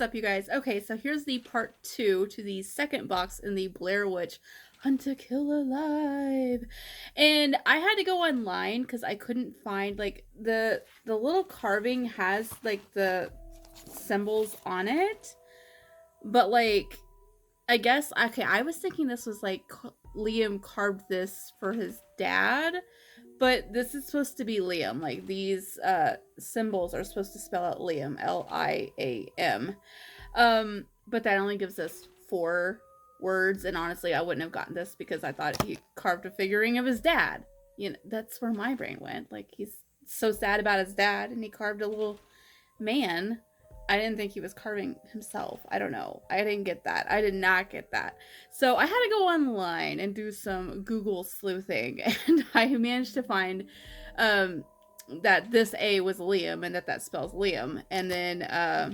up, you guys? Okay, so here's the part 2 to the second box in the Blair Witch Hunt to Kill Alive. And I had to go online because I couldn't find, like, the little carving has, like, the symbols on it. But, like, I guess, okay, I was thinking this was, like, Liam carved this for his dad. But this is supposed to be Liam. Like, these symbols are supposed to spell out Liam, Liam. But that only gives us 4 words, and honestly, I wouldn't have gotten this because I thought he carved a figuring of his dad. You know, that's where my brain went. Like, he's so sad about his dad, and he carved a little man. I didn't think he was carving himself. I don't know. I didn't get that. I did not get that. So I had to go online and do some Google sleuthing, and I managed to find that this A was Liam and that spells Liam. And then I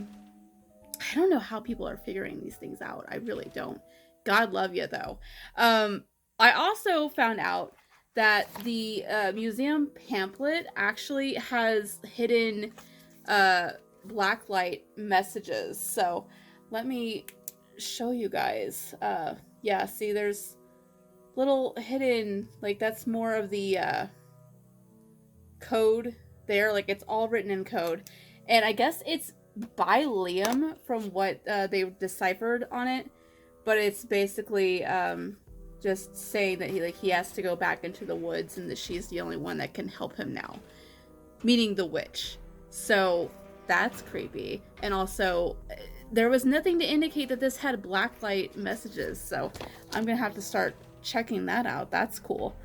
don't know how people are figuring these things out. I really don't. God love you, though. I also found out that the museum pamphlet actually has hidden blacklight messages. So let me show you guys. Yeah, see, there's little hidden, like, that's more of the code there. Like, it's all written in code. And I guess it's by Liam from what they deciphered on it. But it's basically just saying that he has to go back into the woods and that she's the only one that can help him now. Meaning the witch. So that's creepy. And also, there was nothing to indicate that this had blacklight messages. So I'm going to have to start checking that out. That's cool.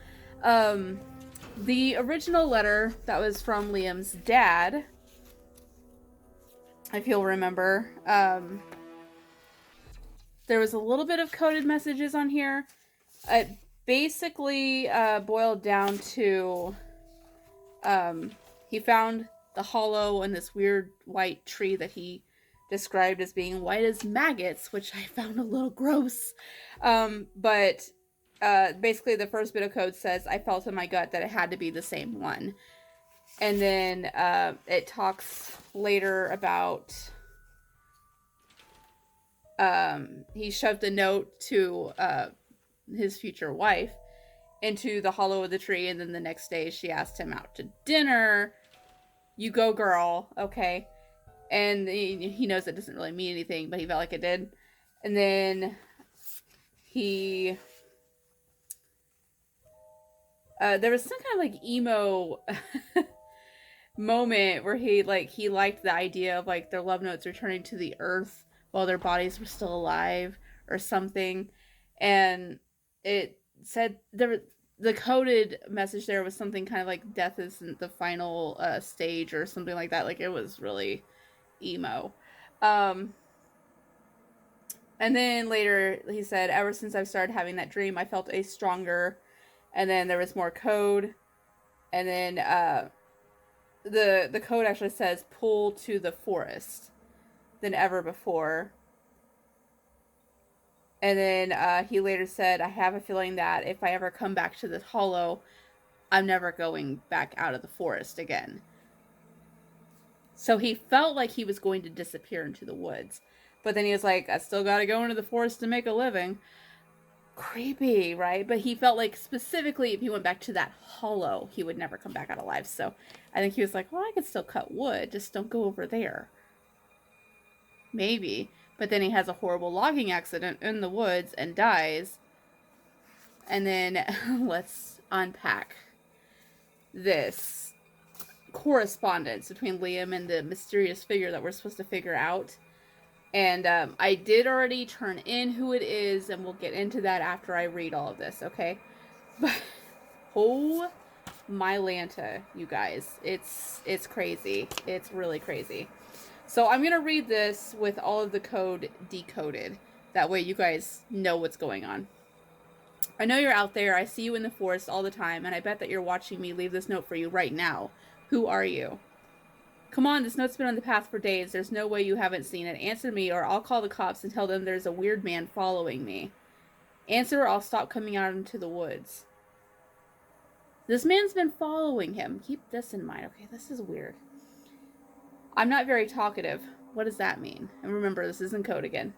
The original letter that was from Liam's dad, if you'll remember, there was a little bit of coded messages on here. It basically boiled down to he found the hollow in this weird white tree that he described as being white as maggots, which I found a little gross. But basically the first bit of code says, I felt in my gut that it had to be the same one. And then it talks later about he shoved a note to his future wife into the hollow of the tree, and then the next day she asked him out to dinner. You go, girl, okay? And he knows it doesn't really mean anything, but he felt like it did. And then he there was some kind of like emo moment where he liked the idea of like their love notes returning to the earth while their bodies were still alive or something. And it said the coded message there was something kind of like death isn't the final stage or something like that. Like, it was really emo. And then later he said, ever since I've started having that dream, I felt a stronger. And then there was more code. And then the code actually says pull to the forest than ever before. And then he later said, I have a feeling that if I ever come back to this hollow, I'm never going back out of the forest again. So he felt like he was going to disappear into the woods. But then he was like, I still got to go into the forest to make a living. Creepy, right? But he felt like specifically if he went back to that hollow, he would never come back out alive. So I think he was like, well, I could still cut wood. Just don't go over there. Maybe. But then he has a horrible logging accident in the woods and dies. And then let's unpack this correspondence between Liam and the mysterious figure that we're supposed to figure out. And I did already turn in who it is, and we'll get into that after I read all of this, okay? But oh my Lanta, you guys. It's crazy. It's really crazy. So I'm going to read this with all of the code decoded. That way you guys know what's going on. I know you're out there. I see you in the forest all the time, and I bet that you're watching me leave this note for you right now. Who are you? Come on, this note's been on the path for days. There's no way you haven't seen it. Answer me, or I'll call the cops and tell them there's a weird man following me. Answer, or I'll stop coming out into the woods. This man's been following him. Keep this in mind. Okay, this is weird. I'm not very talkative, What does that mean? And remember, this isn't code again.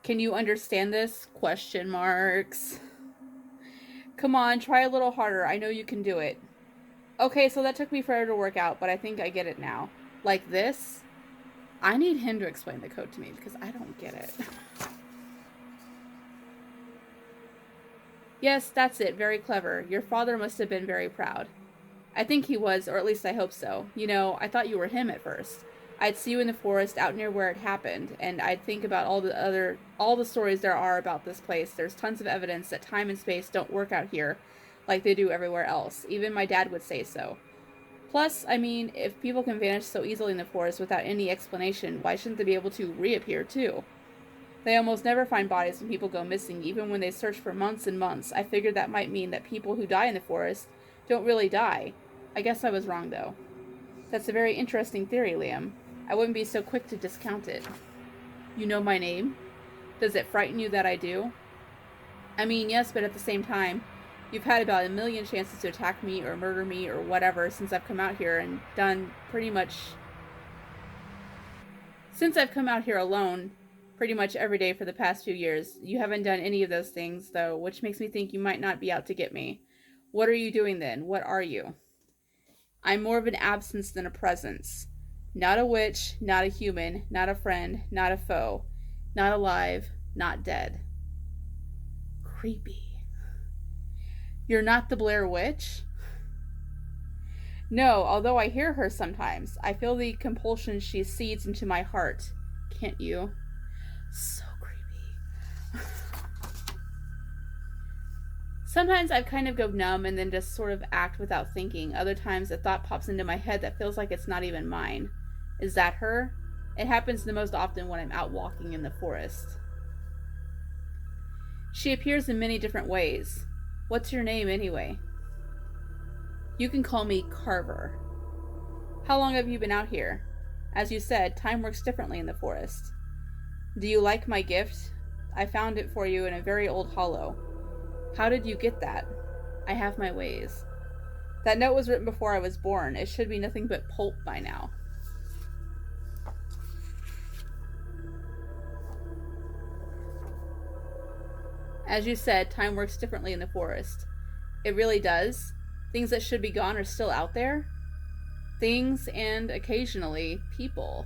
Can you understand this? Question marks. Come on, try a little harder. I know you can do it. Okay, so that took me forever to work out, but I think I get it now. Like this? I need him to explain the code to me because I don't get it. Yes, that's it. Very clever. Your father must have been very proud. I think he was, or at least I hope so. You know, I thought you were him at first. I'd see you in the forest out near where it happened, and I'd think about all the stories there are about this place. There's tons of evidence that time and space don't work out here like they do everywhere else. Even my dad would say so. Plus, I mean, if people can vanish so easily in the forest without any explanation, why shouldn't they be able to reappear too? They almost never find bodies when people go missing, even when they search for months and months. I figured that might mean that people who die in the forest don't really die. I guess I was wrong, though. That's a very interesting theory, Liam. I wouldn't be so quick to discount it. You know my name? Does it frighten you that I do? I mean, yes, but at the same time, you've had about a million chances to attack me or murder me or whatever since I've come out here and done pretty much... Since I've come out here alone pretty much every day for the past few years, you haven't done any of those things, though, which makes me think you might not be out to get me. What are you doing then? What are you? I'm more of an absence than a presence. Not a witch, not a human, not a friend, not a foe. Not alive, not dead. Creepy. You're not the Blair Witch? No, although I hear her sometimes. I feel the compulsion she seeds into my heart. Can't you? So creepy. Sometimes I kind of go numb and then just sort of act without thinking. Other times a thought pops into my head that feels like it's not even mine. Is that her? It happens the most often when I'm out walking in the forest. She appears in many different ways. What's your name anyway? You can call me Carver. How long have you been out here? As you said, time works differently in the forest. Do you like my gift? I found it for you in a very old hollow. How did you get that? I have my ways. That note was written before I was born. It should be nothing but pulp by now. As you said, time works differently in the forest. It really does. Things that should be gone are still out there. Things and, occasionally, people.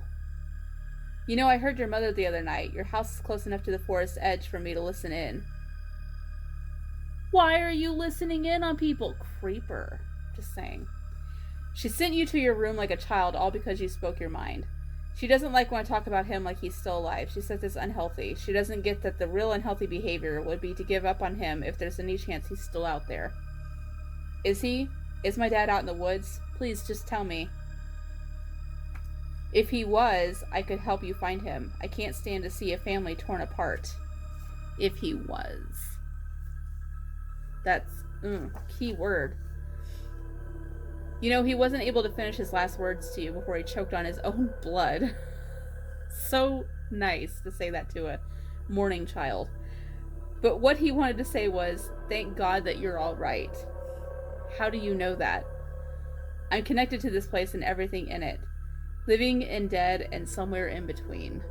You know, I heard your mother the other night. Your house is close enough to the forest edge for me to listen in. Why are you listening in on people? Creeper. Just saying. She sent you to your room like a child, all because you spoke your mind. She doesn't like when I talk about him like he's still alive. She says it's unhealthy. She doesn't get that the real unhealthy behavior would be to give up on him if there's any chance he's still out there. Is he? Is my dad out in the woods? Please, just tell me. If he was, I could help you find him. I can't stand to see a family torn apart. If he was. That's, key word. You know, he wasn't able to finish his last words to you before he choked on his own blood. So nice to say that to a mourning child. But what he wanted to say was, thank God that you're all right. How do you know that? I'm connected to this place and everything in it. Living and dead and somewhere in between.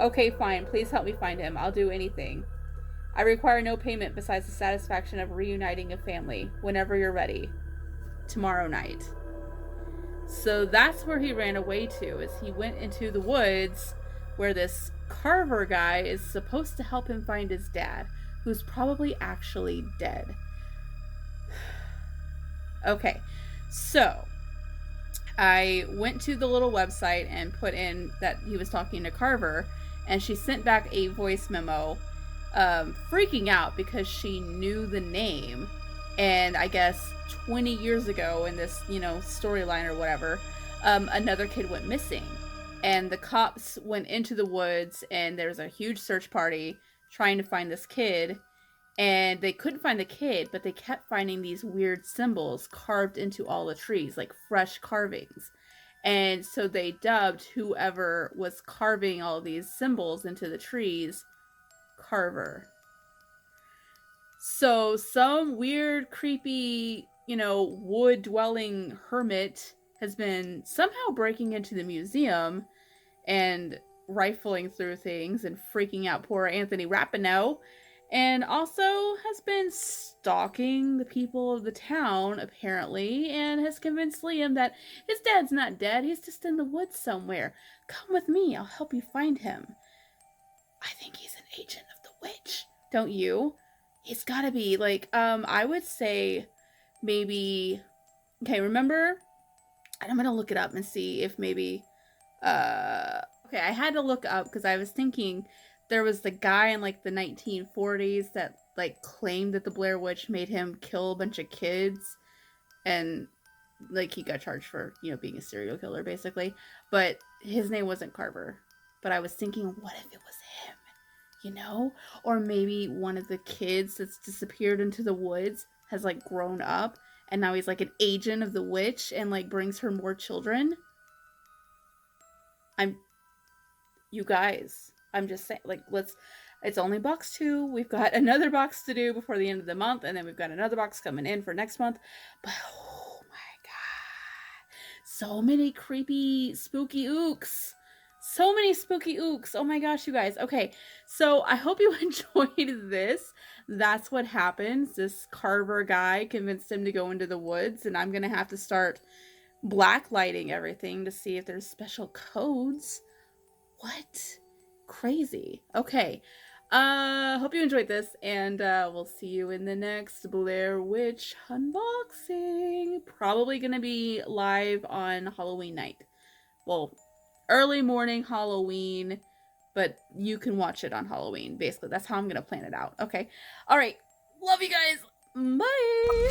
Okay, fine. Please help me find him. I'll do anything. I require no payment besides the satisfaction of reuniting a family. Whenever you're ready. Tomorrow night. So that's where he ran away to, is he went into the woods where this Carver guy is supposed to help him find his dad, who's probably actually dead. Okay, so I went to the little website and put in that he was talking to Carver, and she sent back a voice memo freaking out because she knew the name. And I guess 20 years ago in this, storyline or whatever, another kid went missing. And the cops went into the woods and there was a huge search party trying to find this kid. And they couldn't find the kid, but they kept finding these weird symbols carved into all the trees, like fresh carvings. And so they dubbed whoever was carving all these symbols into the trees Carver. So some weird, creepy, wood-dwelling hermit has been somehow breaking into the museum and rifling through things and freaking out poor Anthony Rapinoe, and also has been stalking the people of the town, apparently, and has convinced Liam that his dad's not dead, he's just in the woods somewhere. Come with me, I'll help you find him. I think he's an agent of the witch, don't you? He's gotta be, like, I would say maybe. Okay, remember? And I'm gonna look it up and see if maybe okay, I had to look up because I was thinking there was the guy in like the 1940s that like claimed that the Blair Witch made him kill a bunch of kids, and like he got charged for, being a serial killer basically, but his name wasn't Carver. But I was thinking, what if it was him? Or maybe one of the kids that's disappeared into the woods has like grown up and now he's like an agent of the witch and like brings her more children. I'm You guys, I'm just saying, like, it's only box 2. We've got another box to do before the end of the month, and then we've got another box coming in for next month. But oh my god, so many creepy spooky ooks. So many spooky ooks. Oh my gosh, you guys. Okay, so I hope you enjoyed this. That's what happens. This Carver guy convinced him to go into the woods, and I'm gonna have to start blacklighting everything to see if there's special codes. What? Crazy. Okay. Hope you enjoyed this, and we'll see you in the next Blair Witch unboxing. Probably gonna be live on Halloween night. Well, early morning Halloween, but you can watch it on Halloween. Basically, that's how I'm gonna plan it out. Okay. All right. Love you guys. Bye.